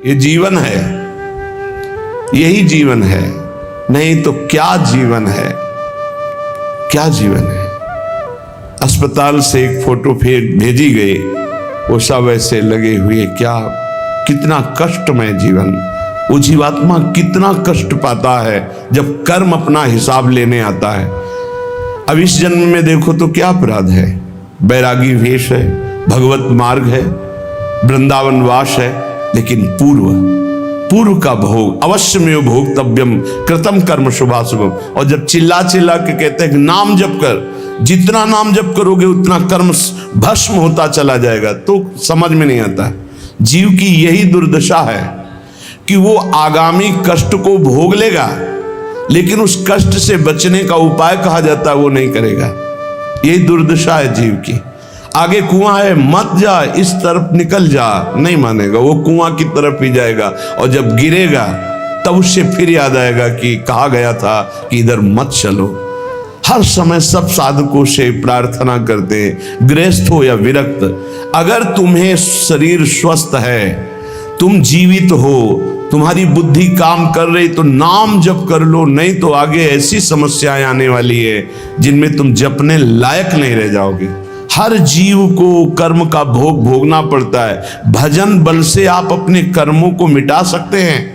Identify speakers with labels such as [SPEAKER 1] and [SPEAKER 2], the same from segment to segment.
[SPEAKER 1] ये जीवन है, यही जीवन है, नहीं तो क्या जीवन है, क्या जीवन है। अस्पताल से एक फोटो फिर भेजी गई, वो सब ऐसे लगे हुए, क्या कितना कष्टमय जीवन। वो जीवात्मा कितना कष्ट पाता है जब कर्म अपना हिसाब लेने आता है। अब इस जन्म में देखो तो क्या अपराध है, बैरागी वेश है, भगवत मार्ग है, वृंदावन वास है, लेकिन पूर्व का भोग अवश्य में भोक्तव्यम कृतम कर्म शुभाशुभम। और जब चिल्ला चिल्ला के कहते हैं नाम जप कर, जितना नाम जप करोगे उतना कर्म भस्म होता चला जाएगा, तो समझ में नहीं आता। जीव की यही दुर्दशा है कि वो आगामी कष्ट को भोग लेगा, लेकिन उस कष्ट से बचने का उपाय कहा जाता है वो नहीं करेगा। यही दुर्दशा है जीव की। आगे कुआं है, मत जा, इस तरफ निकल जा, नहीं मानेगा, वो कुआं की तरफ ही जाएगा। और जब गिरेगा तब उससे फिर याद आएगा कि कहा गया था कि इधर मत चलो। हर समय सब साधकों से प्रार्थना करते हैं, गृहस्थ हो या विरक्त, अगर तुम्हें शरीर स्वस्थ है, तुम जीवित हो, तुम्हारी बुद्धि काम कर रही, तो नाम जप कर लो, नहीं तो आगे ऐसी समस्याएं आने वाली है जिनमें तुम जपने लायक नहीं रह जाओगे। हर जीव को कर्म का भोग भोगना पड़ता है। भजन बल से आप अपने कर्मों को मिटा सकते हैं,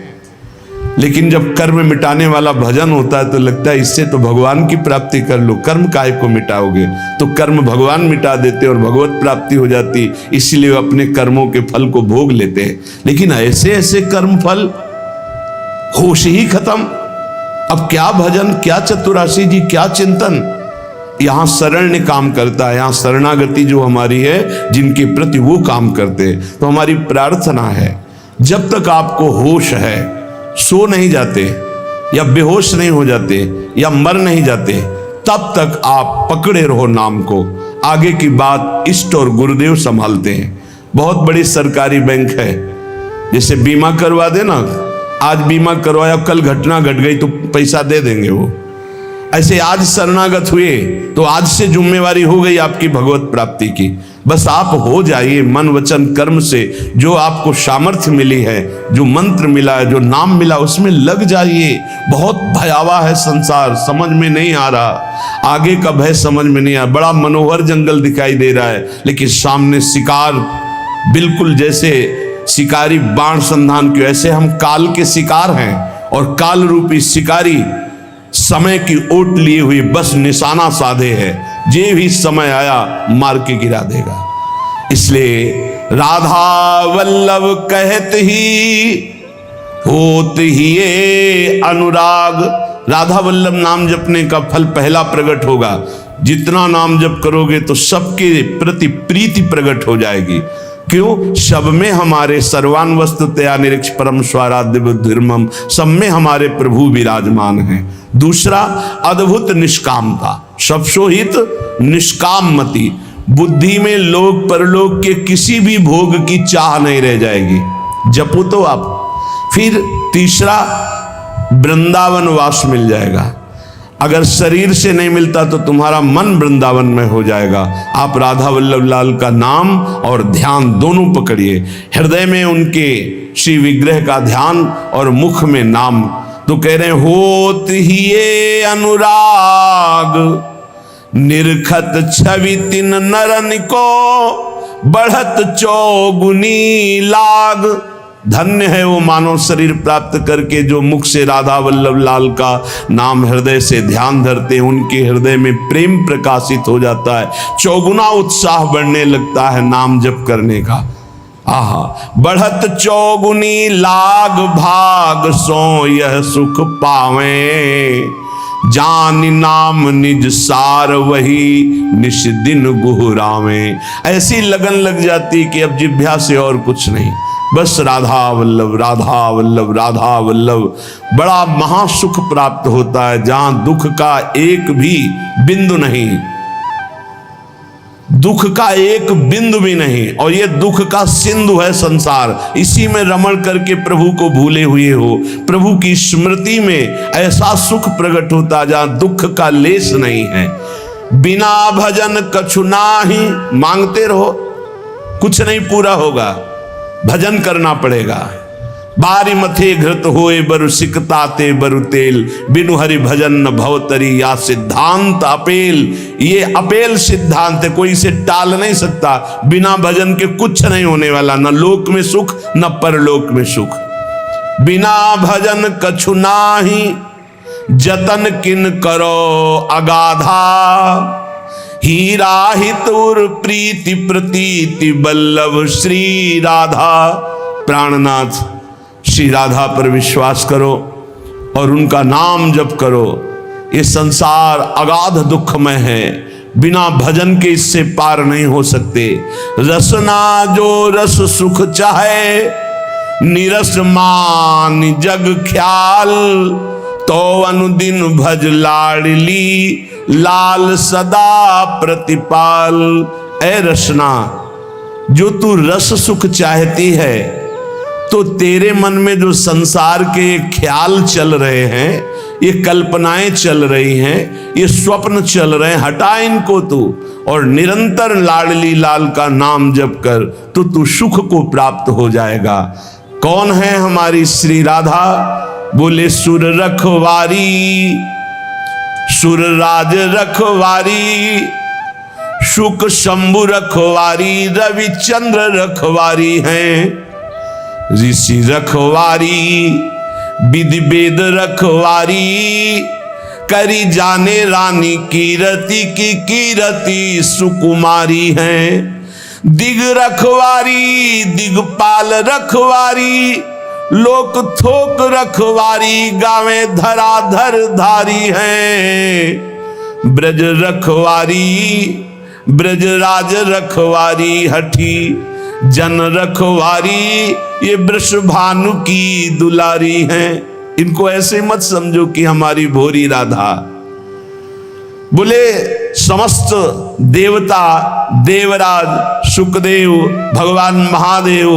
[SPEAKER 1] लेकिन जब कर्म मिटाने वाला भजन होता है तो लगता है इससे तो भगवान की प्राप्ति कर लो, कर्म काहे को मिटाओगे। तो कर्म भगवान मिटा देते और भगवत प्राप्ति हो जाती, इसीलिए अपने कर्मों के फल को भोग लेते हैं। लेकिन ऐसे ऐसे कर्म फल होश ही खत्म। अब क्या भजन, क्या चतुरासी जी, क्या चिंतन। यहाँ शरण्य काम करता है, यहाँ शरणागति जो हमारी है जिनके प्रति वो काम करते हैं। तो हमारी प्रार्थना है जब तक आपको होश है, सो नहीं जाते या बेहोश नहीं हो जाते या मर नहीं जाते, तब तक आप पकड़े रहो नाम को। आगे की बात इष्ट और गुरुदेव संभालते हैं। बहुत बड़ी सरकारी बैंक है, जैसे बीमा करवा देना, आज बीमा करवाया, कल घटना घट गई तो पैसा दे देंगे वो। ऐसे आज शरणागत हुए तो आज से जिम्मेवारी हो गई आपकी भगवत प्राप्ति की। बस आप हो जाइए मन वचन कर्म से, जो आपको सामर्थ्य मिली है, जो मंत्र मिला है, जो नाम मिला, उसमें लग जाइए। बहुत भयावह है संसार, समझ में नहीं आ रहा, आगे का भय समझ में नहीं आ रहा। बड़ा मनोहर जंगल दिखाई दे रहा है, लेकिन सामने शिकार, बिल्कुल जैसे शिकारी बाण संधान के, ऐसे हम काल के शिकार हैं और काल रूपी शिकारी समय की ओट लिए हुई बस निशाना साधे है, जे भी समय आया मार के गिरा देगा। इसलिए राधा वल्लभ कहत ही होत ही ये अनुराग। राधा वल्लभ नाम जपने का फल पहला प्रकट होगा। जितना नाम जप करोगे तो सबके प्रति प्रीति प्रकट हो जाएगी। क्यों? सब में हमारे सर्वान वस्तुतया निरीक्ष परम स्वाराध्य बुद्धिर्मम, सब में हमारे प्रभु विराजमान हैं। दूसरा अद्भुत निष्कामता, सब सोहित निष्काम मति, बुद्धि में लोक परलोक के किसी भी भोग की चाह नहीं रह जाएगी। जपो तो आप। फिर तीसरा वृंदावन वास मिल जाएगा। अगर शरीर से नहीं मिलता तो तुम्हारा मन वृंदावन में हो जाएगा। आप राधा वल्लभ लाल का नाम और ध्यान दोनों पकड़िए। हृदय में उनके श्री विग्रह का ध्यान और मुख में नाम। तो कह रहे हैं होत ही ये अनुराग, निरखत छवि तिन नरन को, बढ़त चौगुनी लाग। धन्य है वो मानव शरीर प्राप्त करके जो मुख से राधा वल्लभ लाल का नाम हृदय से ध्यान धरते हैं। उनके हृदय में प्रेम प्रकाशित हो जाता है, चौगुना उत्साह बढ़ने लगता है नाम जप करने का। आहा, बढ़त चौगुनी लाग भाग सो यह सुख पावे, जान नाम निज सार वही निश दिन गुहरावे। ऐसी लगन लग जाती कि अब जिभ्या से और कुछ नहीं, बस राधा वल्लभ राधा वल्लभ राधा वल्लभ। बड़ा महासुख प्राप्त होता है जहां दुख का एक भी बिंदु नहीं, दुख का एक बिंदु भी नहीं। और ये दुख का सिंधु है संसार, इसी में रमण करके प्रभु को भूले हुए हो। प्रभु की स्मृति में ऐसा सुख प्रकट होता जहां दुख का लेस नहीं है। बिना भजन कछु नाही, मांगते रहो कुछ नहीं पूरा होगा, भजन करना पड़ेगा। बारी मथे घृत होए बरु सिकताते बरु तेल, बिनु हरि भजन न भवतरी या सिद्धांत अपेल। ये अपेल सिद्धांत है, कोई इसे टाल नहीं सकता। बिना भजन के कुछ नहीं होने वाला, न लोक में सुख न परलोक में सुख। बिना भजन कछु नाही, जतन किन करो अगाधा। हीरा हितुर प्रीति प्रतीति बल्लभ श्री राधा। प्राणनाथ श्री राधा पर विश्वास करो और उनका नाम जप करो। ये संसार अगाध दुखमय है, बिना भजन के इससे पार नहीं हो सकते। रसना जो रस सुख चाहे, निरस मान जग ख्याल। तो अनुदिन भज लाडली, लाल सदा प्रतिपाल। ऐ रसना, जो तू रस सुख चाहती है, तो तेरे मन में जो संसार के ख्याल चल रहे हैं, ये कल्पनाएं चल रही हैं, ये स्वप्न चल रहे हैं, हटा इनको तू और निरंतर लाडली लाल का नाम जप कर, तो तू सुख को प्राप्त हो जाएगा। कौन है हमारी श्री राधा? बोले सुर रखवारी, सुर राज रखवारी, शुक शंभु रखवारी, रविचंद्र रखवारी हैं। ऋषि रखवारी, विधि वेद रखवारी, करी जाने रानी कीरति की कीरति सुकुमारी हैं। दिग रखवारी, दिगपाल रखवारी, लोक थोक रखवारी, गावे धराधर धारी हैं। ब्रज रखवारी, ब्रजराज रखवारी, हठी जन रखवारी, ये वृषभानु की दुलारी हैं। इनको ऐसे मत समझो कि हमारी भोरी राधा। बोले समस्त देवता, देवराज, सुखदेव, भगवान महादेव,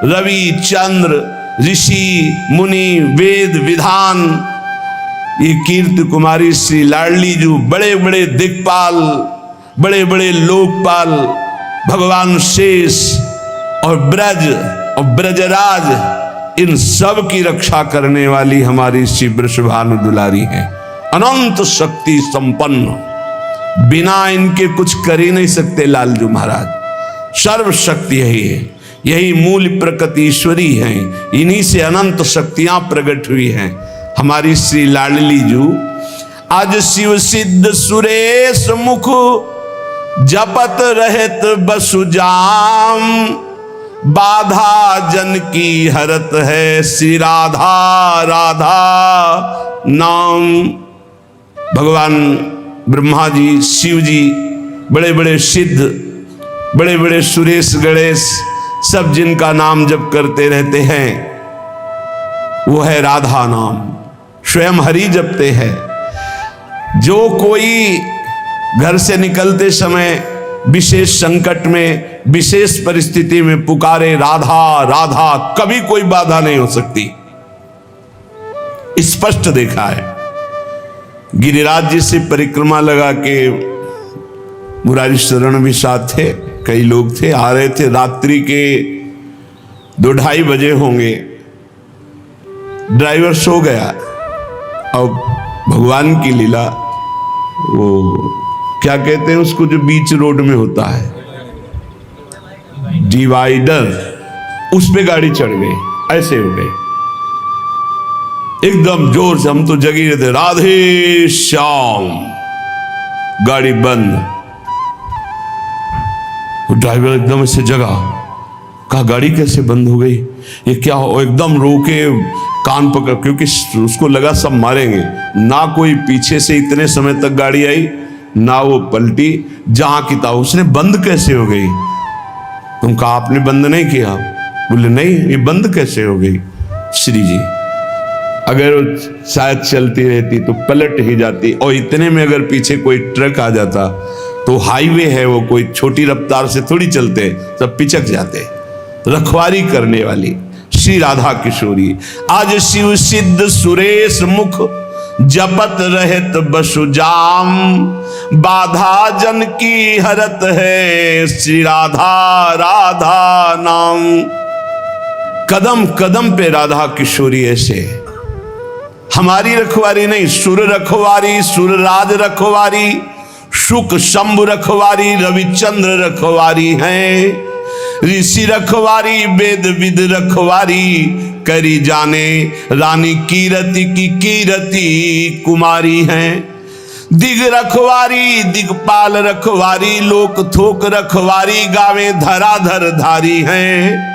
[SPEAKER 1] रवि, चंद्र, ऋषि, मुनि, वेद, विधान, ये कीर्ति कुमारी श्री लाडली जो बड़े बड़े दिक्पाल, बड़े बड़े लोकपाल, भगवान शेष और ब्रज और ब्रजराज, इन सब की रक्षा करने वाली हमारी श्री वृषभानु दुलारी है। अनंत शक्ति संपन्न, बिना इनके कुछ कर ही नहीं सकते लालजू महाराज। सर्व शक्ति यही है, यही मूल प्रकृति ईश्वरी है, इन्हीं से अनंत शक्तियां प्रकट हुई हैं। हमारी श्री लाडली जू आज शिव सिद्ध सुरेश मुख, जपत रहत बसुजाम। बाधा जन की हरत है, श्री राधा राधा नाम। भगवान ब्रह्मा जी, शिव जी, बड़े बड़े सिद्ध, बड़े बड़े सुरेश गणेश, सब जिनका नाम जप करते रहते हैं, वो है राधा नाम। स्वयं हरि जपते हैं। जो कोई घर से निकलते समय विशेष संकट में, विशेष परिस्थिति में पुकारे राधा राधा, कभी कोई बाधा नहीं हो सकती। स्पष्ट देखा है। गिरिराज जी से परिक्रमा लगा के मुरारी शरण भी साथ थे, कई लोग थे, आ रहे थे। रात्रि के 2-2:30 बजे होंगे। ड्राइवर सो गया। अब भगवान की लीला, वो क्या कहते हैं उसको जो बीच रोड में होता है, डिवाइडर, उस पे गाड़ी चढ़ गई। ऐसे हो गए एकदम जोर से। हम तो जगी रहे थे, राधे श्याम, गाड़ी बंद। वो ड्राइवर एकदम ऐसे जगा, कहा गाड़ी कैसे बंद हो गई, ये क्या हो? एकदम रोके, कान पकड़, क्योंकि उसको लगा सब मारेंगे। ना कोई पीछे से इतने समय तक गाड़ी आई, ना वो पलटी, जहां की था। उसने बंद कैसे हो गई? तुम कहा आपने बंद नहीं किया? बोले नहीं, ये बंद कैसे हो गई? श्री जी, अगर शायद चलती रहती तो पलट ही जाती, और इतने में अगर पीछे कोई ट्रक आ जाता तो हाईवे है, वो कोई छोटी रफ्तार से थोड़ी चलते, सब पिचक जाते। रखवारी करने वाली श्री राधा किशोरी आज शिव सिद्ध सुरेश मुख, जपत रहत बसुजाम। बाधा जन की हरत है, श्री राधा राधा नाम। कदम कदम पे राधा किशोरी ऐसे, हमारी रखवारी नहीं, सुर रखवारी, सुरराज रखवारी, शुक शंभु रखवारी, रविचंद्र रखवारी हैं। ऋषि रखवारी, वेद विद रखवारी, करी जाने रानी कीरति की कीरति कुमारी हैं। दिग रखवारी, दिगपाल रखवारी, लोक थोक रखवारी, गावे धराधर धारी हैं।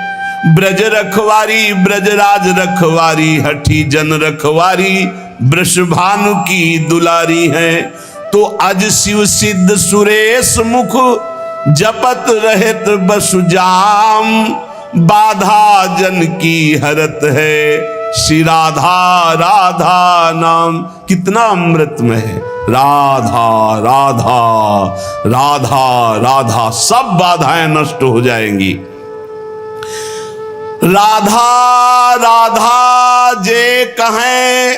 [SPEAKER 1] ब्रज रखवारी, ब्रजराज रखवारी, हठी जन रखवारी, वृषभानु की दुलारी है। तो अज शिव सिद्ध सुरेश मुख, जपत रहत बसु जाम, बाधा जन की हरत है, श्री राधा राधा नाम। कितना अमृतमय है, राधा राधा राधा राधा, सब बाधाएं नष्ट हो जाएंगी। राधा राधा जे कहें,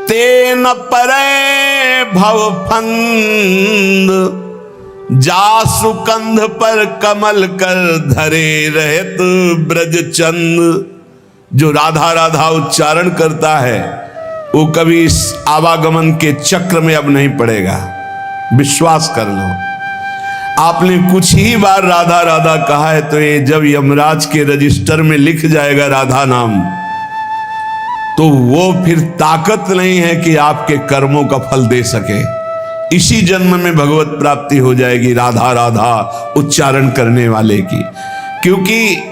[SPEAKER 1] ते न परे भवफंद, जासु कंध पर कमल कर धरे रहत ब्रज चंद। जो राधा राधा उच्चारण करता है वो कभी इस आवागमन के चक्र में अब नहीं पड़ेगा, विश्वास कर लो। आपने कुछ ही बार राधा राधा कहा है तो ये जब यमराज के रजिस्टर में लिख जाएगा राधा नाम, तो वो फिर ताकत नहीं है कि आपके कर्मों का फल दे सके। इसी जन्म में भगवत प्राप्ति हो जाएगी राधा राधा उच्चारण करने वाले की। क्योंकि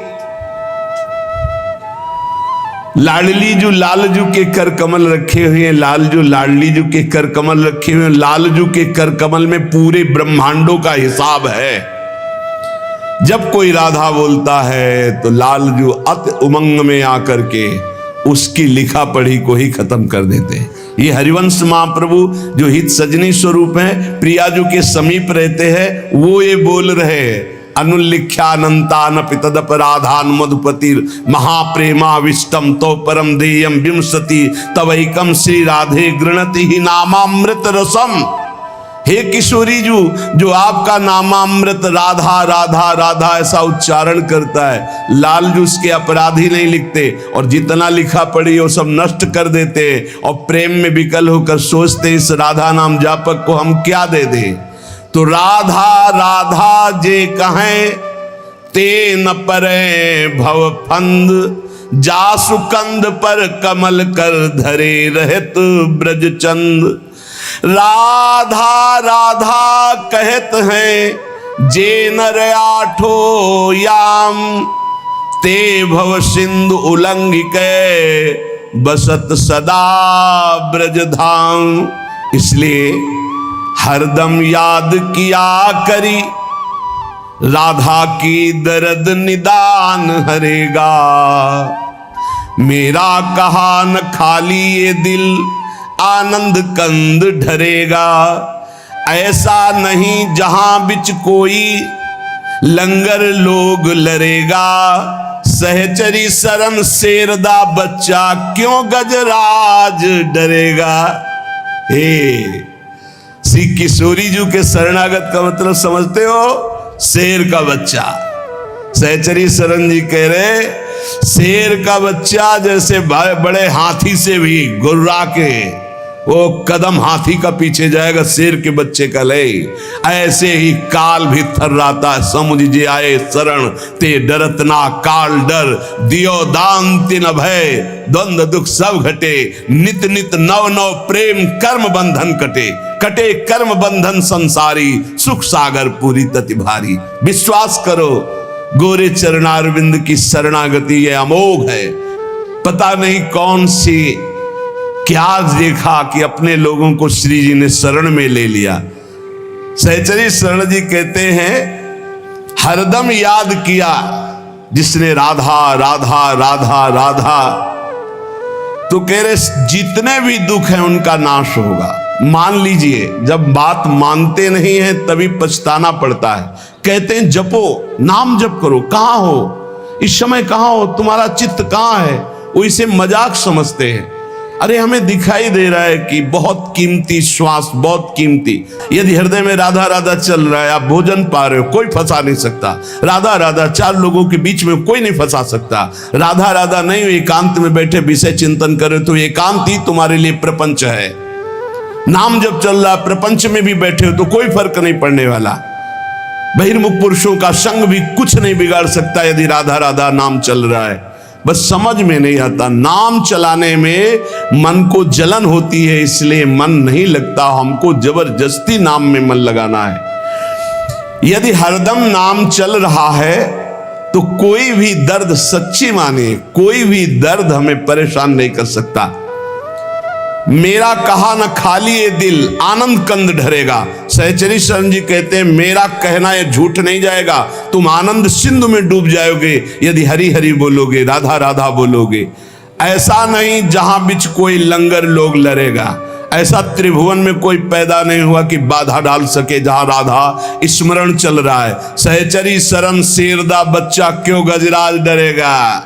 [SPEAKER 1] लाडली जो लालजू के कर कमल रखे हुए हैं, लालजू लाडली जू के कर कमल रखे हुए हैं, लालजू के कर कमल में पूरे ब्रह्मांडों का हिसाब है। जब कोई राधा बोलता है तो लालजू अति उमंग में आकर के उसकी लिखा पढ़ी को ही खत्म कर देते हैं। ये हरिवंश महाप्रभु जो हित सजनी स्वरूप हैं, प्रियाजू के समीप रहते हैं, वो ये बोल रहे हैं, अनुल्लिख्यानंतान पितदपराधान मधुपति महाप्रेमाविष्टम तो परम देयम विंशति तवैकम श्री राधे गृणति ही नामामृत रसम। हे किशोरी जो आपका नामामृत राधा राधा राधा ऐसा उच्चारण करता है, लालजू उसके अपराधी नहीं लिखते, और जितना लिखा पढ़ी वो सब नष्ट कर देते, और प्रेम में विकल होकर सोचते इस राधा नाम जापक को हम क्या दे दें। तो राधा राधा जे कहें, ते न परे भव फंद, जासु कंद पर कमल कर धरे रहत ब्रज चंद। राधा राधा कहत हैं, जे नर आठो याम, ते भव सिंधु उल्लंघिक बसत सदा ब्रज धाम। इसलिए हरदम याद किया करी, राधा की दर्द निदान हरेगा। मेरा कहा न खाली ये दिल, आनंद कंद ढरेगा। ऐसा नहीं जहां बिच कोई, लंगर लोग लरेगा। सहचरी शरण शेरदा बच्चा, क्यों गजराज डरेगा। हे श्री किशोरी जी के शरणागत का मतलब समझते हो, शेर का बच्चा। सहचरी शरण जी कह रहे, शेर का बच्चा जैसे बड़े हाथी से भी गुर्रा के वो कदम हाथी का पीछे जाएगा, शेर के बच्चे का ले, ऐसे ही काल भी थर्राता है। समुझ जे आए शरण ते डरत ना काल डर, दियो दान तिन भय, द्वंद्व दुख सब घटे। नित नित नव नव प्रेम कर्म बंधन कटे, कटे कर्म बंधन संसारी, सुख सागर पूरी तति भारी। विश्वास करो, गोरे चरणारविंद की शरणागति ये अमोघ है। पता नहीं कौन सी क्या देखा कि अपने लोगों को श्री जी ने शरण में ले लिया। सहचरी शरण जी कहते हैं, हरदम याद किया जिसने राधा राधा राधा राधा, तो कह रहे जितने भी दुख हैं उनका नाश होगा। मान लीजिए, जब बात मानते नहीं है तभी पछताना पड़ता है। कहते हैं जपो, नाम जप करो, कहां हो इस समय, कहां हो, तुम्हारा चित्त कहां है। वो इसे मजाक समझते हैं। अरे हमें दिखाई दे रहा है कि बहुत कीमती श्वास, बहुत कीमती, यदि हृदय में राधा राधा चल रहा है, आप भोजन पा रहे हो, कोई फंसा नहीं सकता। राधा राधा, चार लोगों के बीच में कोई नहीं फंसा सकता। राधा राधा नहीं, एकांत में बैठे विषय चिंतन करे तो एकांत ही तुम्हारे लिए प्रपंच है। नाम जब चल रहा, प्रपंच में भी बैठे हो तो कोई फर्क नहीं पड़ने वाला। बहिर्मुख पुरुषों का संग भी कुछ नहीं बिगाड़ सकता यदि राधा राधा नाम चल रहा है। बस समझ में नहीं आता, नाम चलाने में मन को जलन होती है, इसलिए मन नहीं लगता। हमको जबरदस्ती नाम में मन लगाना है। यदि हरदम नाम चल रहा है तो कोई भी दर्द, सच्ची मानिए, कोई भी दर्द हमें परेशान नहीं कर सकता। मेरा कहा न खाली ये दिल, आनंद कंद ढरेगा। सहचरी शरण जी कहते हैं मेरा कहना ये झूठ नहीं जाएगा, तुम आनंद सिंधु में डूब जाओगे यदि हरि हरि बोलोगे, राधा राधा बोलोगे। ऐसा नहीं जहां बीच कोई लंगर लोग लड़ेगा, ऐसा त्रिभुवन में कोई पैदा नहीं हुआ कि बाधा डाल सके जहां राधा स्मरण चल रहा है। सहचरी शरण शेरदा बच्चा, क्यों गजराज डरेगा?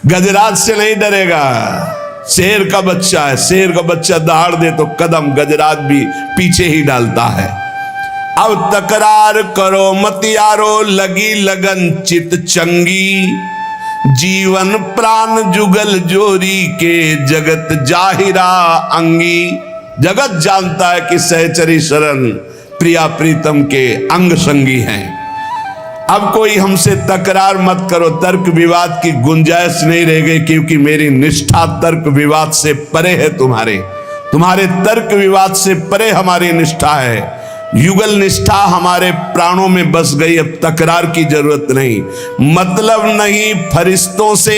[SPEAKER 1] गजराज से नहीं डरेगा, शेर का बच्चा है। शेर का बच्चा दहाड़ दे तो कदम गजराज भी पीछे ही डालता है। अब तकरार करो मत यारो, लगी लगन चित चंगी, जीवन प्राण जुगल जोरी के, जगत जाहिरा अंगी। जगत जानता है कि सहचरी शरण प्रिया प्रीतम के अंग संगी हैं। अब कोई हमसे तकरार मत करो, तर्क विवाद की गुंजाइश नहीं रह गई, क्योंकि मेरी निष्ठा तर्क विवाद से परे है। तुम्हारे तर्क विवाद से परे हमारी निष्ठा है। युगल निष्ठा हमारे प्राणों में बस गई, अब तकरार की जरूरत नहीं। मतलब नहीं फरिश्तों से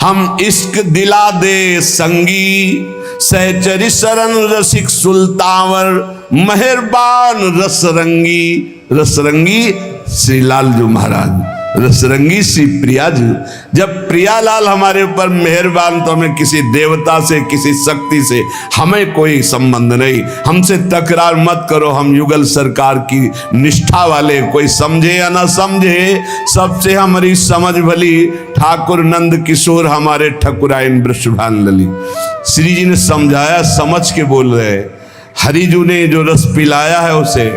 [SPEAKER 1] हम इश्क दिला दे संगी, सहचरी शरण रसिक सुल्तावर, मेहरबान रसरंगी। रसरंगी श्री लालजू महाराज, रसरंगी श्री प्रियाजू। जब प्रियालाल हमारे ऊपर मेहरबान तो हमें किसी देवता से, किसी शक्ति से हमें कोई संबंध नहीं। हमसे तकरार मत करो, हम युगल सरकार की निष्ठा वाले, कोई समझे या ना समझे सबसे हमारी समझ भली। ठाकुर नंद किशोर हमारे ठकुराइन वृषभान लली, श्री जी ने समझाया, समझ के बोल रहे। हरिजू ने जो रस पिलाया है उसे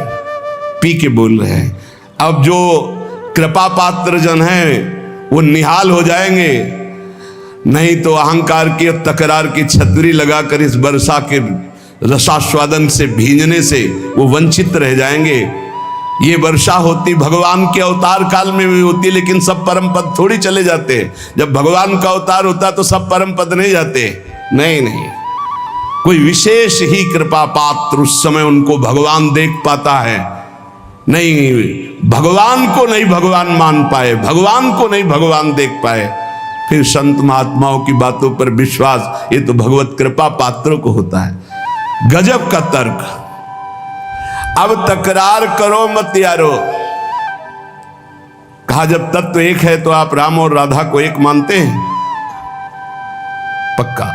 [SPEAKER 1] पी के बोल रहे हैं। अब जो कृपा पात्र जन हैं वो निहाल हो जाएंगे, नहीं तो अहंकार की और तकरार की छतरी लगाकर इस वर्षा के रसास्वादन से भींजने से वो वंचित रह जाएंगे। ये वर्षा होती भगवान के अवतार काल में भी होती, लेकिन सब परम पद थोड़ी चले जाते। जब भगवान का अवतार होता तो सब परम पद नहीं जाते, नहीं, कोई विशेष ही कृपा पात्र उस समय उनको भगवान देख पाता है। नहीं, भगवान को नहीं भगवान मान पाए, भगवान को नहीं भगवान देख पाए, फिर संत महात्माओं की बातों पर विश्वास, ये तो भगवत कृपा पात्रों को होता है। गजब का तर्क। अब तकरार करो मत यारो। कहा जब तत्व एक है तो आप राम और राधा को एक मानते हैं? पक्का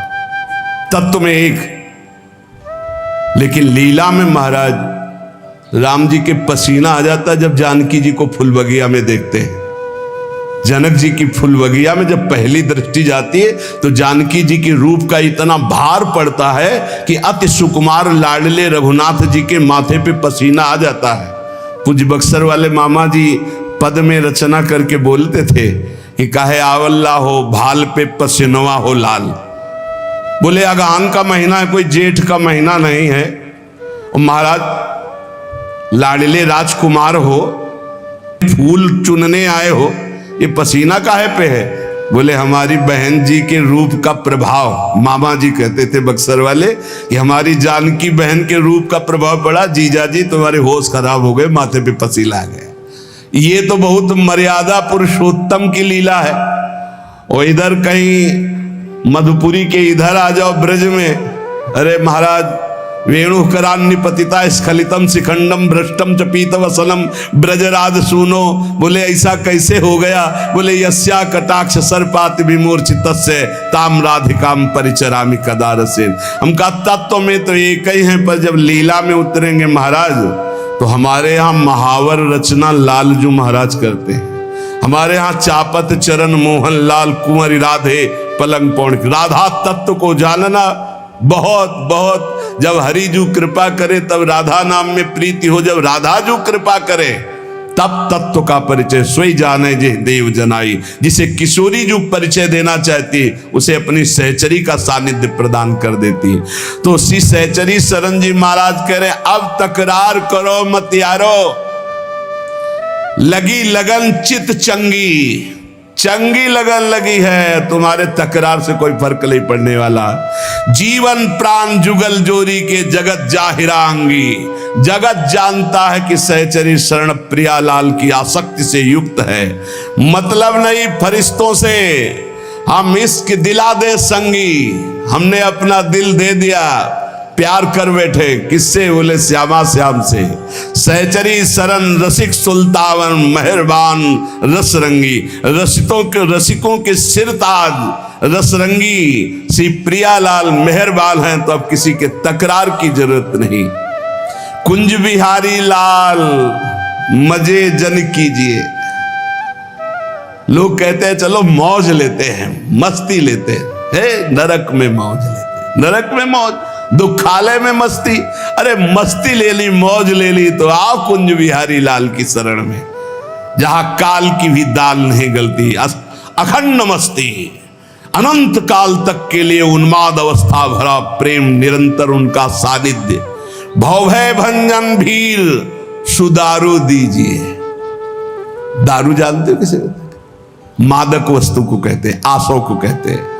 [SPEAKER 1] तत्व में एक, लेकिन लीला में महाराज राम जी के पसीना आ जाता जब जानकी जी को फूल बगिया में देखते हैं। जनक जी की फूल बगिया में जब पहली दृष्टि जाती है तो जानकी जी के रूप का इतना भार पड़ता है कि अति सुकुमार लाडले रघुनाथ जी के माथे पे पसीना आ जाता है। पूज्य बक्सर वाले मामा जी पद में रचना करके बोलते थे कि काहे आवल्ला हो भाल पे पसीनवा हो लाल। बोले अगहन का महीना है, कोई जेठ का महीना नहीं है। और महाराज लाडले राजकुमार हो, फूल चुनने आए हो, ये पसीना काहे पे है? बोले हमारी बहन जी के रूप का प्रभाव। मामा जी कहते थे बक्सर वाले कि हमारी जानकी बहन के रूप का प्रभाव पड़ा, जीजा जी तुम्हारे होश खराब हो गए, माथे पे पसीना आ गया। ये तो बहुत मर्यादा पुरुषोत्तम की लीला है। और इधर कहीं मधुपुरी के इधर आ जाओ ब्रज में, अरे महाराज वेणु करान्नि पतिता स्खलितम शिखंडम भ्रष्टम च पीत वसनम ब्रजराज सुनो। बोले ऐसा कैसे हो गया? बोले यस्या कटाक्ष सर्पात विमूर्छित ताम राधिकाम परिचरामि कदारसेन। हम का तत्व में तो एक ही हैं, पर जब लीला में उतरेंगे महाराज तो हमारे यहाँ महावर रचना लालजू महाराज करते हैं। हमारे यहाँ चापत चरण मोहन लाल कुंवरी राधे पलंग पौड़। राधा तत्व को जानना बहुत बहुत, जब हरिजू कृपा करे तब राधा नाम में प्रीति हो, जब राधाजू कृपा करे तब तत्व का परिचय सोई जाने जे देव जनाई। जिसे किशोरी जो परिचय देना चाहती उसे अपनी सहचरी का सानिध्य प्रदान कर देती। तो श्री सहचरी शरण जी महाराज कह रहे अब तकरार करो मत यारो, लगी लगन चित चंगी, चंगी लगन लगी है, तुम्हारे तकरार से कोई फर्क नहीं पड़ने वाला। जीवन प्राण जुगल जोरी के जगत जाहिरांगी, जगत जानता है कि सहचरी शरण प्रियालाल की आसक्ति से युक्त है। मतलब नहीं फरिश्तों से, हम इश्क दिला दे संगी, हमने अपना दिल दे दिया, प्यार कर बैठे। किससे? बोले श्यामा श्याम से। सहचरी शरण रसिक सुल्तान मेहरबान रसरंगी, रसिकों के सिरताज रसरंगी श्री प्रियालाल मेहरबान हैं, तो अब किसी के तकरार की जरूरत नहीं। कुंज बिहारी लाल मजे जन कीजिए। लोग कहते हैं चलो मौज लेते हैं, मस्ती लेते हैं, नरक में मौज लेते, नरक में मौज, दुखालय में मस्ती। अरे मस्ती ले ली, मौज ले ली तो आओ कुंज बिहारी लाल की शरण में, जहां काल की भी दाल नहीं गलती। अखंड मस्ती, अनंत काल तक के लिए उन्माद अवस्था भरा प्रेम, निरंतर उनका सानिध्य। भवभय भंजन भीर सुदारू दीजिए। दारू जानते हो किसे? मादक वस्तु को कहते हैं, आसों को कहते हैं।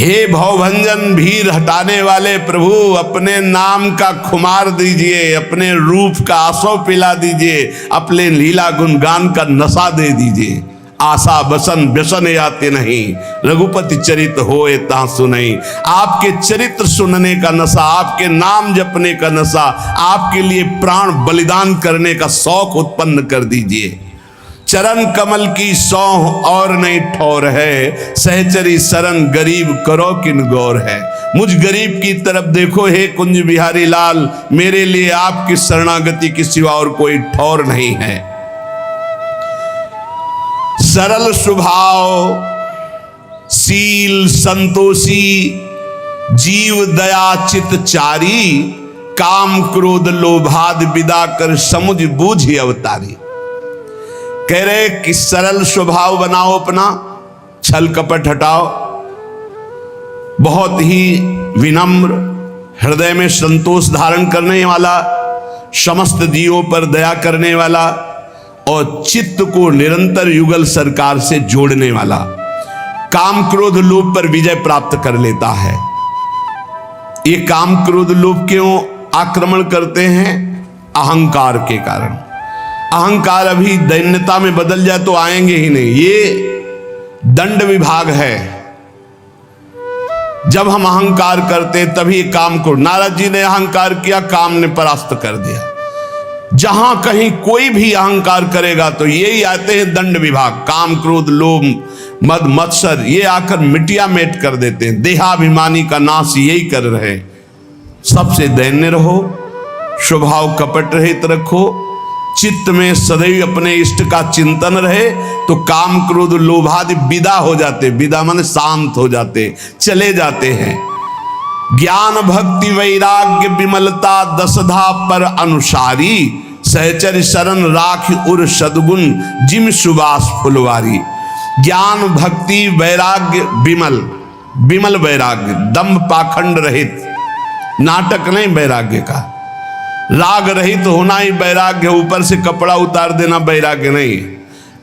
[SPEAKER 1] हे भवभंजन भीर हटाने वाले प्रभु, अपने नाम का खुमार दीजिए, अपने रूप का आसो पिला दीजिए, अपने लीला गुणगान का नशा दे दीजिए। आशा बसन व्यसन आते नहीं, रघुपति चरित होए ता सुनई। आपके चरित्र सुनने का नशा, आपके नाम जपने का नशा, आपके लिए प्राण बलिदान करने का शौक उत्पन्न कर दीजिए। चरण कमल की सौह और नहीं ठौर है, सहचरी शरण गरीब करो किन गौर है। मुझ गरीब की तरफ देखो हे कुंज बिहारी लाल, मेरे लिए आपकी शरणागति के सिवा और कोई ठौर नहीं है। सरल स्वभाव, शील संतोषी, जीव दया चित चारी, काम क्रोध लोभाद विदा कर समुझ बूझ अवतारी। कह रहे कि सरल स्वभाव बनाओ अपना, छल कपट हटाओ, बहुत ही विनम्र, हृदय में संतोष धारण करने वाला, समस्त जीवों पर दया करने वाला और चित्त को निरंतर युगल सरकार से जोड़ने वाला। काम क्रोध लोभ पर विजय प्राप्त कर लेता है। ये काम क्रोध लोभ क्यों आक्रमण करते हैं? अहंकार के कारण। अहंकार अभी दैन्यता में बदल जाए तो आएंगे ही नहीं। ये दंड विभाग है। जब हम अहंकार करते तभी काम को, नारद जी ने अहंकार किया, काम ने परास्त कर दिया। जहां कहीं कोई भी अहंकार करेगा तो यही आते हैं दंड विभाग, काम क्रोध लोभ मद मत्सर, ये आकर मिटिया मेट कर देते हैं। देहाभिमानी का नाश यही कर रहे। सबसे दैन्य रहो, स्वभाव कपट रहित रखो, चित्त में सदैव अपने इष्ट का चिंतन रहे, तो काम क्रोध लोभादि विदा हो जाते। विदा माने शांत हो जाते, चले जाते हैं। ज्ञान भक्ति वैराग्य विमलता दसधा पर अनुसारी, सहचर शरण राख उर सदगुण जिम सुबास फुलवारी। ज्ञान भक्ति वैराग्य विमल, विमल वैराग्य, दम्भ पाखंड रहित, नाटक नहीं वैराग्य का, राग रहित होना ही वैराग्य। ऊपर से कपड़ा उतार देना वैराग्य नहीं।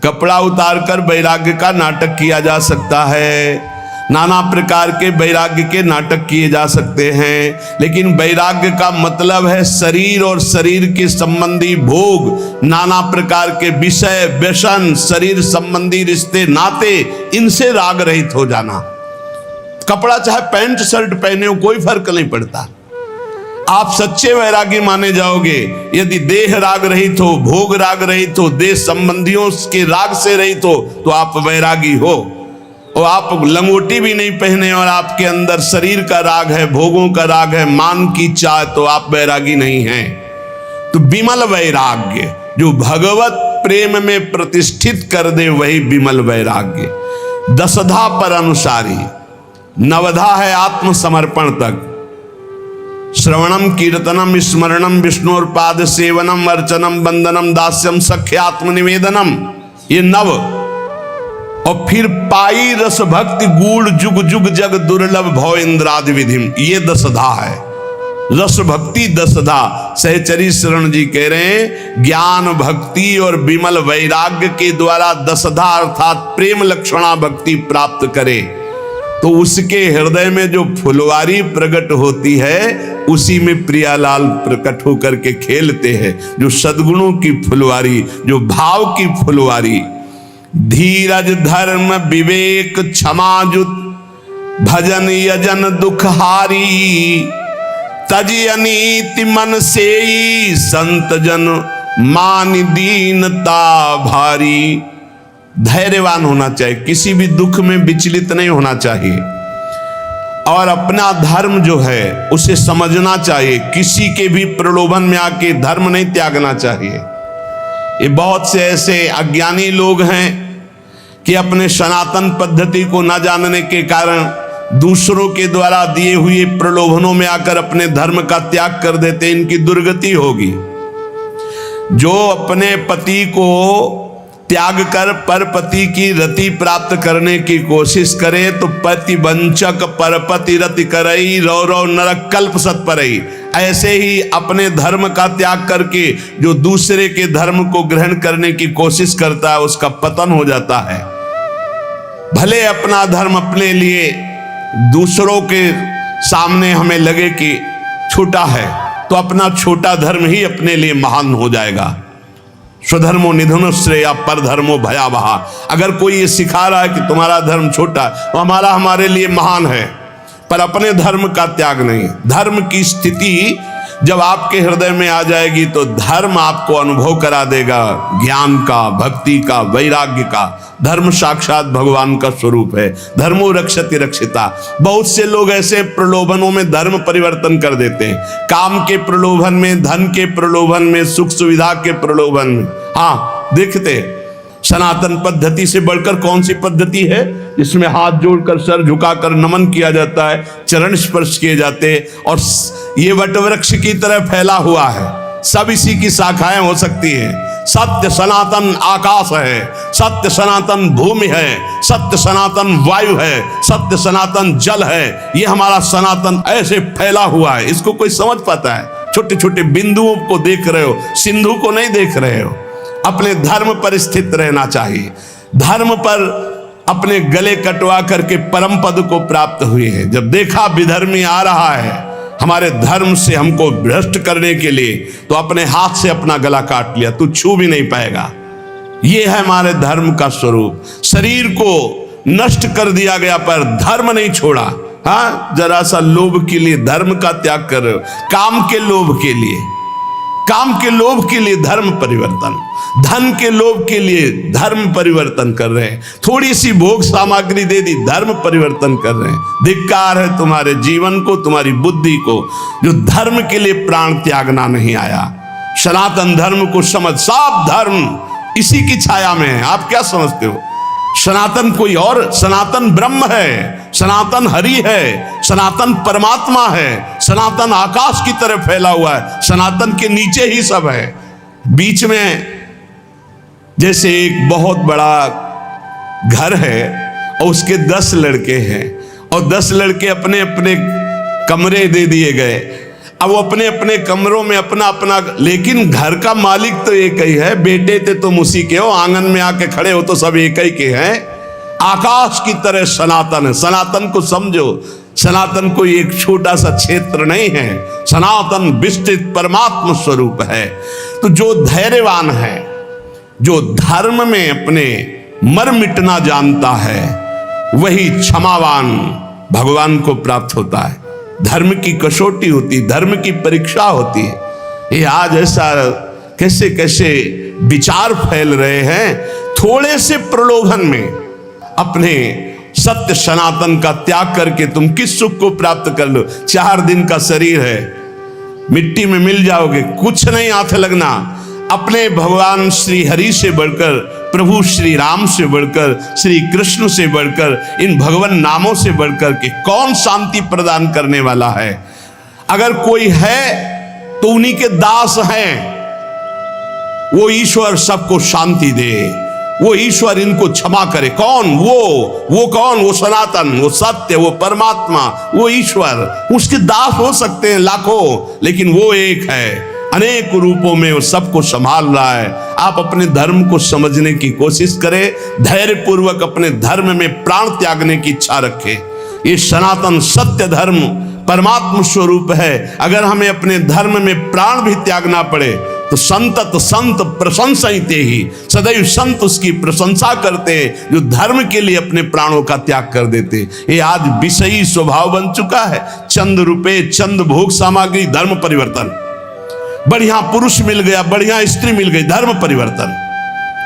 [SPEAKER 1] कपड़ा उतार कर वैराग्य का नाटक किया जा सकता है, नाना प्रकार के वैराग्य के नाटक किए जा सकते हैं, लेकिन वैराग्य का मतलब है शरीर और शरीर के संबंधी भोग, नाना प्रकार के विषय व्यसन, शरीर संबंधी रिश्ते नाते, इनसे राग रहित हो जाना। कपड़ा चाहे पैंट शर्ट पहने हो, कोई फर्क नहीं पड़ता। आप सच्चे वैरागी माने जाओगे यदि देह राग रहित हो, भोग राग रहित हो, देश संबंधियों के राग से रहित हो, तो आप वैरागी हो। और आप लंगोटी भी नहीं पहने और आपके अंदर शरीर का राग है, भोगों का राग है, मान की चाह, तो आप वैरागी नहीं हैं। तो विमल वैराग्य जो भगवत प्रेम में प्रतिष्ठित कर दे, वही विमल वैराग्य। दसधा पर अनुसारी, नवधा है आत्मसमर्पण तक। श्रवणम कीर्तनम स्मरणम विष्णुर्पाद सेवनम अर्चनम वंदनम दास्यम सख्य आत्मनिवेदनम, ये नव। और फिर पाई रस भक्ति गूढ़ जुग जुग जग दुर्लभ भव इंद्रादि विधिम, ये दसधा है। रस भक्ति दसधा। सहचरी शरण जी कह रहे हैं ज्ञान भक्ति और विमल वैराग्य के द्वारा दसधा अर्थात प्रेम लक्षणा भक्ति प्राप्त करे तो उसके हृदय में जो फुलवारी प्रकट होती है उसी में प्रियालाल प्रकट होकर के खेलते हैं। जो सद्गुणों की फुलवारी, जो भाव की फुलवारी, धीरज धर्म विवेक क्षमाजुत भजन यजन दुखहारी, तजी अनीति मन से संत जन मान दीनता भारी। धैर्यवान होना चाहिए, किसी भी दुख में विचलित नहीं होना चाहिए और अपना धर्म जो है उसे समझना चाहिए। किसी के भी प्रलोभन में आके धर्म नहीं त्यागना चाहिए। ये बहुत से ऐसे अज्ञानी लोग हैं कि अपने सनातन पद्धति को न जानने के कारण दूसरों के द्वारा दिए हुए प्रलोभनों में आकर अपने धर्म का त्याग कर देते। इनकी दुर्गति होगी। जो अपने पति को त्याग कर परपति की रति प्राप्त करने की कोशिश करे तो पति वंचक परपति रति करई रौ रौ नरक कल्प सत्परई। ऐसे ही अपने धर्म का त्याग करके जो दूसरे के धर्म को ग्रहण करने की कोशिश करता है उसका पतन हो जाता है। भले अपना धर्म अपने लिए दूसरों के सामने हमें लगे कि छोटा है तो अपना छोटा धर्म ही अपने लिए महान हो जाएगा। स्वधर्मो निधनो श्रेया पर धर्मो भयावह। अगर कोई ये सिखा रहा है कि तुम्हारा धर्म छोटा तो हमारे लिए महान है, पर अपने धर्म का त्याग नहीं। धर्म की स्थिति जब आपके हृदय में आ जाएगी तो धर्म आपको अनुभव करा देगा ज्ञान का, भक्ति का, वैराग्य का। धर्म साक्षात भगवान का स्वरूप है। धर्मो रक्षति रक्षिता। बहुत से लोग ऐसे प्रलोभनों में धर्म परिवर्तन कर देते हैं। काम के प्रलोभन में, धन के प्रलोभन में, सुख सुविधा के प्रलोभन में। हाँ, देखते सनातन पद्धति से बढ़कर कौन सी पद्धति है जिसमें हाथ जोड़कर सर झुकाकर नमन किया जाता है, चरण स्पर्श किए जाते हैं और ये वटवृक्ष की तरह फैला हुआ है। सब इसी की शाखाएं हो सकती हैं। सत्य सनातन आकाश है, सत्य सनातन भूमि है, सत्य सनातन वायु है, सत्य सनातन जल है। ये हमारा सनातन ऐसे फैला हुआ है। इसको कोई समझ पाता है? छोटे छोटे बिंदुओं को देख रहे हो, सिंधु को नहीं देख रहे हो। अपने धर्म पर स्थित रहना चाहिए। धर्म पर अपने गले कटवा करके परम पद को प्राप्त हुए हैं। जब देखा विधर्मी आ रहा है हमारे धर्म से हमको भ्रष्ट करने के लिए तो अपने हाथ से अपना गला काट लिया, तू छू भी नहीं पाएगा। ये है हमारे धर्म का स्वरूप। शरीर को नष्ट कर दिया गया पर धर्म नहीं छोड़ा। हाँ, जरा सा लोभ के लिए धर्म का त्याग कर रहे हो। काम के लोभ के लिए, काम के लोभ के लिए धर्म परिवर्तन, धन के लोभ के लिए धर्म परिवर्तन कर रहे हैं। थोड़ी सी भोग सामग्री दे दी, धर्म परिवर्तन कर रहे हैं। धिक्कार है तुम्हारे जीवन को, तुम्हारी बुद्धि को, जो धर्म के लिए प्राण त्यागना नहीं आया। सनातन धर्म को समझ। सब धर्म इसी की छाया में है। आप क्या समझते हो? सनातन कोई और, सनातन ब्रह्म है, सनातन हरि है, सनातन परमात्मा है, सनातन आकाश की तरह फैला हुआ है। सनातन के नीचे ही सब है। बीच में जैसे एक बहुत बड़ा घर है और उसके 10 लड़के हैं और 10 लड़के अपने अपने कमरे दे दिए गए। अब वो अपने अपने कमरों में अपना अपना, लेकिन घर का मालिक तो एक ही है। बेटे थे तुम उसी के हो, आंगन में आके खड़े हो तो सब एक ही के हैं। आकाश की तरह सनातन है। सनातन को समझो। सनातन कोई एक छोटा सा क्षेत्र नहीं है। सनातन विस्तृत परमात्मा स्वरूप है। तो जो धैर्यवान है, जो धर्म में अपने मर मिटना जानता है, वही क्षमावान भगवान को प्राप्त होता है। धर्म की कसौटी होती, धर्म की परीक्षा होती है। ये आज ऐसा कैसे कैसे विचार फैल रहे हैं। थोड़े से प्रलोभन में अपने सत्य सनातन का त्याग करके तुम किस सुख को प्राप्त कर लो? 4 दिन का शरीर है, मिट्टी में मिल जाओगे, कुछ नहीं हाथ लगना। अपने भगवान श्री हरि से बढ़कर प्रभु श्री राम से बढ़कर, श्री कृष्ण से बढ़कर, इन भगवान नामों से बढ़कर के कौन शांति प्रदान करने वाला है? अगर कोई है तो उन्हीं के दास हैं। वो ईश्वर सबको शांति दे, वो ईश्वर इनको क्षमा करे। कौन? वो कौन? वो सनातन, वो सत्य, वो परमात्मा, वो ईश्वर। उसके दास हो सकते हैं लाखों, लेकिन वो एक है, अनेक रूपों में वो सबको संभाल रहा है। आप अपने धर्म को समझने की कोशिश करें, धैर्य पूर्वक अपने धर्म में प्राण त्यागने की इच्छा रखें। ये सनातन सत्य धर्म परमात्मा स्वरूप है। अगर हमें अपने धर्म में प्राण भी त्यागना पड़े तो संत प्रशंसते ही, सदैव संत उसकी प्रशंसा करते हैं जो धर्म के लिए अपने प्राणों का त्याग कर देते। ये आज विषयी स्वभाव बन चुका है। चंद रुपए, चंद भोग सामग्री, धर्म परिवर्तन। बढ़िया पुरुष मिल गया, बढ़िया स्त्री मिल गई, धर्म परिवर्तन।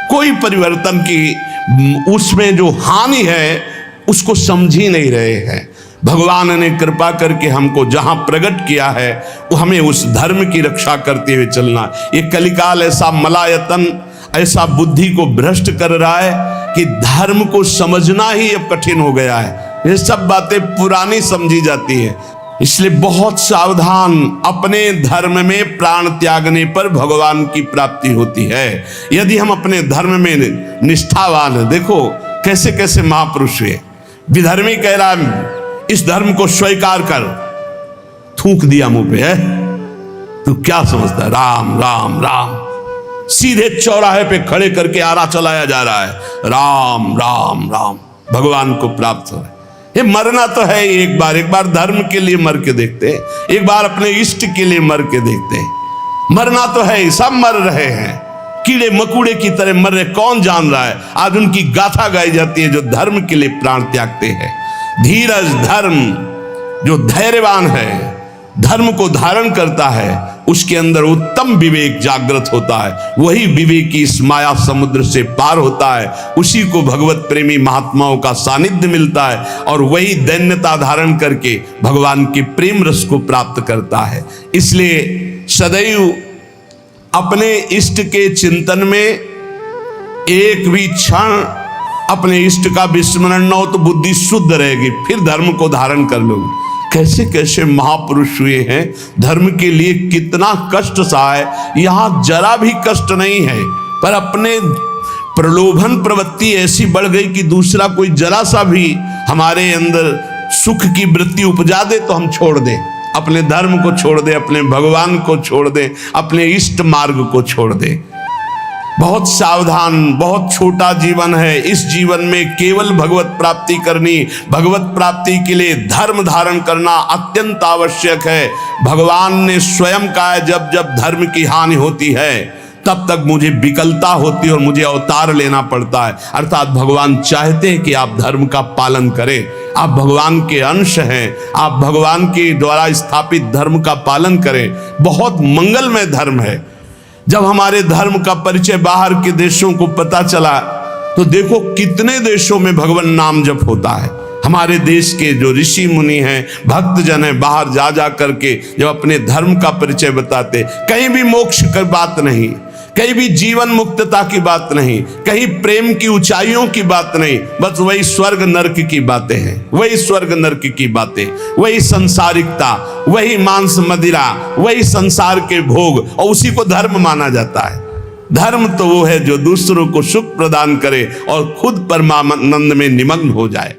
[SPEAKER 1] कोई परिवर्तन की उसमें जो हानि है उसको समझ ही नहीं रहे हैं। भगवान ने कृपा करके हमको जहां प्रकट किया है वो हमें उस धर्म की रक्षा करते हुए चलना। ये कलिकाल ऐसा मलायतन, ऐसा बुद्धि को भ्रष्ट कर रहा है कि धर्म को समझना ही अब कठिन हो गया है। ये सब बातें पुरानी समझी जाती है। इसलिए बहुत सावधान। अपने धर्म में प्राण त्यागने पर भगवान की प्राप्ति होती है। यदि हम अपने धर्म में निष्ठावान हैं, देखो कैसे कैसे महापुरुष हुए। विधर्मी कह रहा इस धर्म को स्वीकार कर, थूक दिया मुंह पे, है तू क्या समझता है? राम राम राम, सीधे चौराहे पे खड़े करके आरा चलाया जा रहा है। राम राम राम, भगवान को प्राप्त हो रहा है। ये मरना तो है एक बार धर्म के लिए मर के देखते हैं, एक बार अपने इष्ट के लिए मर के देखते हैं। मरना तो है, सब मर रहे हैं, कीड़े मकुड़े की तरह मर रहे। कौन जान रहा है? आज उनकी गाथा गाई जाती है जो धर्म के लिए प्राण त्यागते हैं। धीरज धर्म, जो धैर्यवान है, धर्म को धारण करता है, उसके अंदर उत्तम विवेक जागृत होता है। वही विवेकी इस माया समुद्र से पार होता है। उसी को भगवत प्रेमी महात्माओं का सानिध्य मिलता है और वही दैन्यता धारण करके भगवान के प्रेम रस को प्राप्त करता है। इसलिए सदैव अपने इष्ट के चिंतन में एक भी क्षण अपने इष्ट का विस्मरण न हो तो बुद्धि शुद्ध रहेगी, फिर धर्म को धारण कर लोगे। कैसे कैसे महापुरुष हुए हैं, धर्म के लिए कितना कष्ट सहाय। यहाँ जरा भी कष्ट नहीं है, पर अपने प्रलोभन प्रवृत्ति ऐसी बढ़ गई कि दूसरा कोई जरा सा भी हमारे अंदर सुख की वृत्ति उपजा दे तो हम छोड़ दें, अपने धर्म को छोड़ दें, अपने भगवान को छोड़ दें, अपने इष्ट मार्ग को छोड़ दें। बहुत सावधान। बहुत छोटा जीवन है। इस जीवन में केवल भगवत प्राप्ति करनी, भगवत प्राप्ति के लिए धर्म धारण करना अत्यंत आवश्यक है। भगवान ने स्वयं कहा है, जब जब धर्म की हानि होती है तब तक मुझे विकलता होती है और मुझे अवतार लेना पड़ता है। अर्थात भगवान चाहते हैं कि आप धर्म का पालन करें। आप भगवान के अंश हैं, आप भगवान के द्वारा स्थापित धर्म का पालन करें। बहुत मंगलमय धर्म है। जब हमारे धर्म का परिचय बाहर के देशों को पता चला तो देखो कितने देशों में भगवान नाम जप होता है। हमारे देश के जो ऋषि मुनि हैं, भक्त जन हैं, बाहर जा जा करके जब अपने धर्म का परिचय बताते, कहीं भी मोक्ष की बात नहीं, कहीं भी जीवन मुक्तता की बात नहीं, कहीं प्रेम की ऊंचाइयों की बात नहीं, बस वही स्वर्ग नरक की बातें हैं, वही स्वर्ग नरक की बातें, वही संसारिकता, वही मांस मदिरा, वही संसार के भोग, और उसी को धर्म माना जाता है। धर्म तो वो है जो दूसरों को सुख प्रदान करे और खुद परमानंद में निमग्न हो जाए।